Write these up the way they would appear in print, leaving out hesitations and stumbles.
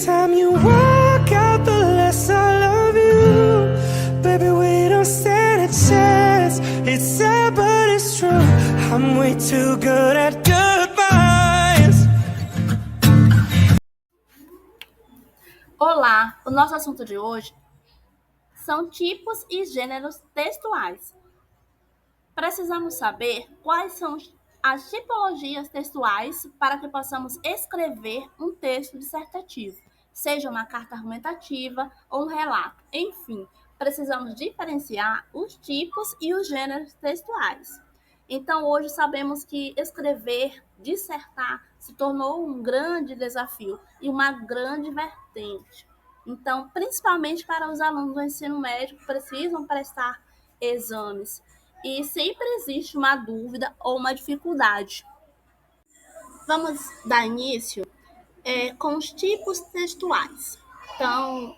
time you walk out, the less I love you. Baby, we don't stand a chance. It's sad, but it's true. I'm way too good at goodbyes. Olá, o nosso assunto de hoje são tipos e gêneros textuais. Precisamos saber quais são as tipologias textuais para que possamos escrever um texto dissertativo, seja uma carta argumentativa ou um relato. Enfim, precisamos diferenciar os tipos e os gêneros textuais. Então, hoje sabemos que escrever, dissertar, se tornou um grande desafio e uma grande vertente. Então, principalmente para os alunos do ensino médio que precisam prestar exames e sempre existe uma dúvida ou uma dificuldade. Vamos dar início com os tipos textuais. Então,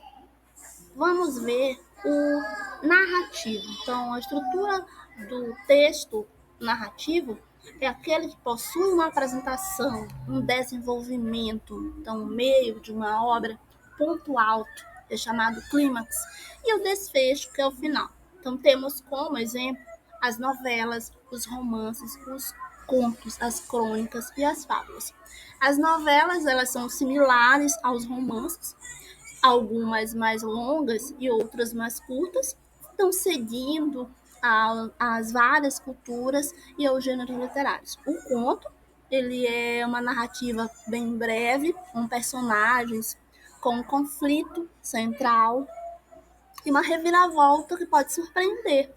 vamos ver o narrativo. Então, a estrutura do texto narrativo é aquele que possui uma apresentação, um desenvolvimento, então, o meio de uma obra, ponto alto, é chamado clímax, e o desfecho, que é o final. Então, temos como exemplo as novelas, os romances, os contos, as crônicas e as fábulas. As novelas, elas são similares aos romances, algumas mais longas e outras mais curtas, estão seguindo as várias culturas e aos gêneros literários. O conto, ele é uma narrativa bem breve, com personagens, com um conflito central e uma reviravolta que pode surpreender.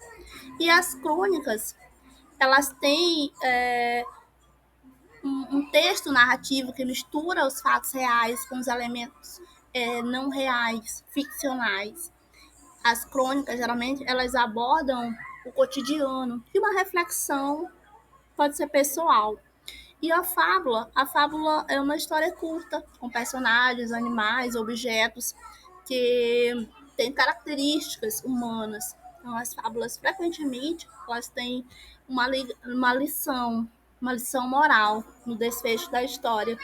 E as crônicas, elas têm um texto narrativo que mistura os fatos reais com os elementos não reais, ficcionais. As crônicas, geralmente, elas abordam o cotidiano e uma reflexão pode ser pessoal. E a fábula é uma história curta, com personagens, animais, objetos que têm características humanas. Então, as fábulas, frequentemente, elas têm uma lição moral no desfecho da história.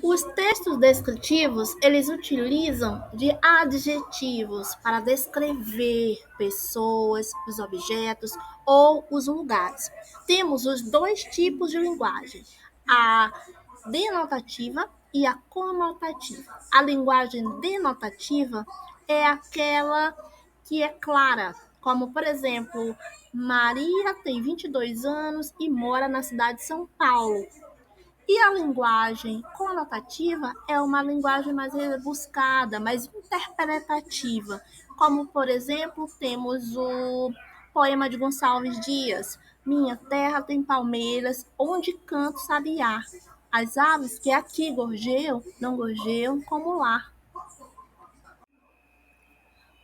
Os textos descritivos, eles utilizam de adjetivos para descrever pessoas, os objetos ou os lugares. Temos os dois tipos de linguagem, a denotativa e a conotativa. A linguagem denotativa é aquela que é clara, como, por exemplo, Maria tem 22 anos e mora na cidade de São Paulo. E a linguagem conotativa é uma linguagem mais rebuscada, mais interpretativa, como, por exemplo, temos o poema de Gonçalves Dias, Minha terra tem palmeiras, onde canta o sabiá. As aves que aqui gorjeiam, não gorjeiam como lá.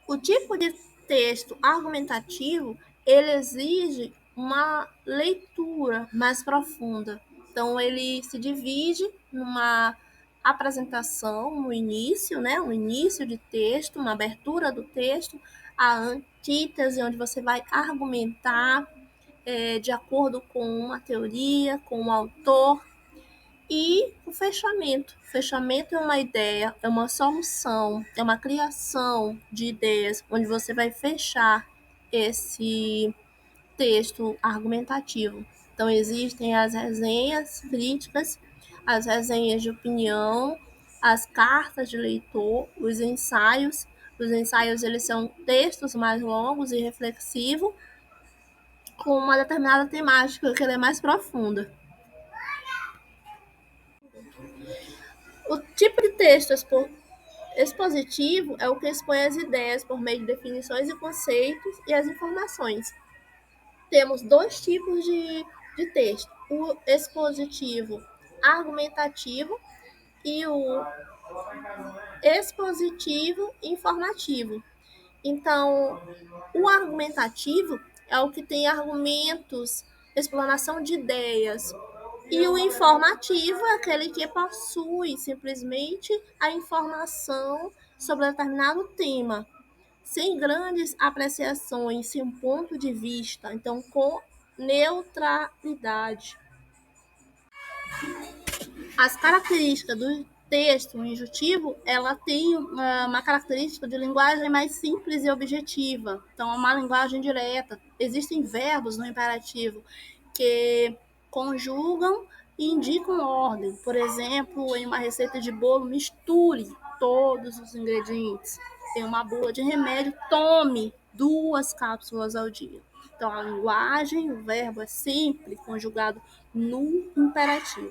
O tipo de texto argumentativo, ele exige uma leitura mais profunda. Então, ele se divide numa apresentação no início, né? Um início de texto, uma abertura do texto, a antítese, onde você vai argumentar de acordo com uma teoria, com um autor, e o fechamento. O fechamento é uma ideia, é uma solução, é uma criação de ideias, onde você vai fechar esse texto argumentativo. Então, existem as resenhas críticas, as resenhas de opinião, as cartas de leitor, os ensaios. Os ensaios, eles são textos mais longos e reflexivos, com uma determinada temática que ela é mais profunda. O tipo de texto expositivo é o que expõe as ideias por meio de definições e conceitos e as informações. Temos dois tipos de texto: o expositivo argumentativo e o expositivo informativo. Então, o argumentativo é o que tem argumentos, explanação de ideias. E o informativo é aquele que possui simplesmente a informação sobre determinado tema, sem grandes apreciações, sem um ponto de vista, então com neutralidade. As características do texto injuntivo, ela tem uma característica de linguagem mais simples e objetiva. Então, é uma linguagem direta. Existem verbos no imperativo que conjugam e indicam ordem. Por exemplo, em uma receita de bolo, misture todos os ingredientes. Em uma bula de remédio, tome 2 cápsulas ao dia. Então, a linguagem, o verbo é sempre conjugado no imperativo.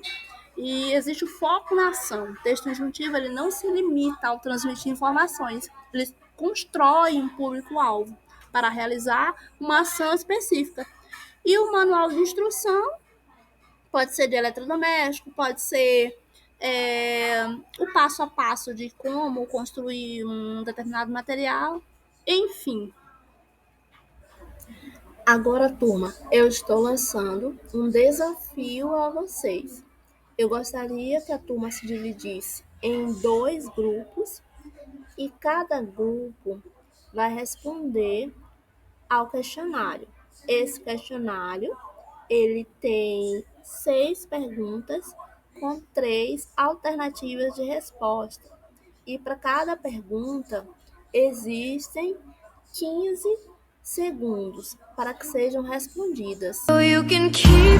E existe o foco na ação. O texto injuntivo ele não se limita ao transmitir informações, ele constrói um público-alvo para realizar uma ação específica. E o manual de instrução pode ser de eletrodoméstico, pode ser o passo a passo de como construir um determinado material, enfim. Agora, turma, eu estou lançando um desafio a vocês. Eu gostaria que a turma se dividisse em 2 grupos e cada grupo vai responder ao questionário. Esse questionário, ele tem 6 perguntas com 3 alternativas de resposta. E para cada pergunta, existem 15 segundos para que sejam respondidas. So you can keep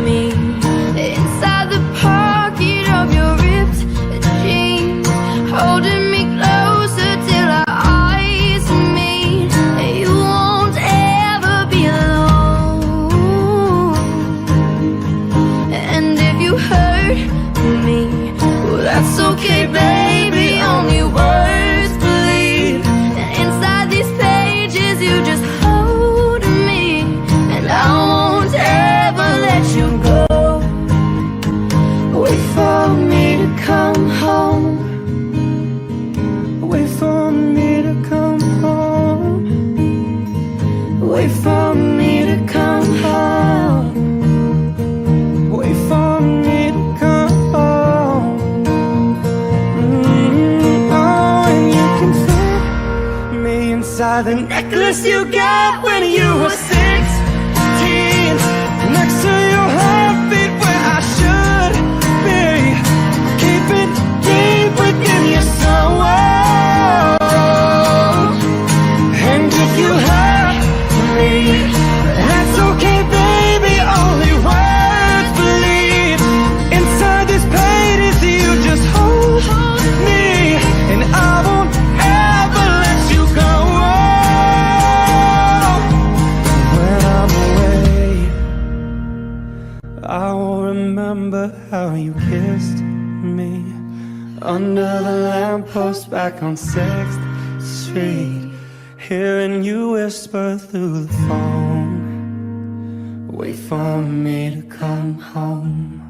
me inside the pocket of your ripped jeans, holding me closer till our eyes meet. You won't ever be alone. And if you hurt me, well, that's okay, baby. Only words bleed. And inside these pages, you just hold me, and I won't ever let you go. Wait for me to come home. Wait for me to come home. Wait for me to come home. Wait for me to come home. Oh, and you can fit me inside the necklace you got when you were 16, next to your heartbeat where I should be. Keep it deep within your soul. And if you hurt me, that's okay, baby. Only words bleed. Inside this pages, you just hold me, and I won't ever let you go. When I'm away, I will remember how you kissed me under the lamppost back on 6th Street, hearing you whisper through the phone. Wait for me to come home.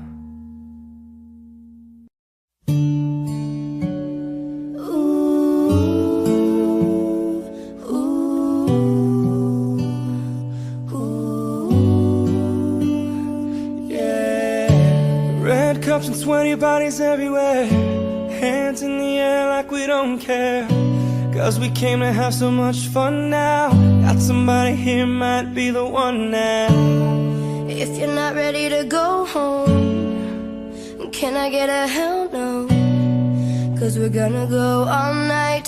Red cups and sweaty bodies everywhere, hands in the air like we don't care. Cause we came to have so much fun now. Got somebody here, might be the one now. If you're not ready to go home, can I get a hell no? Cause we're gonna go all night.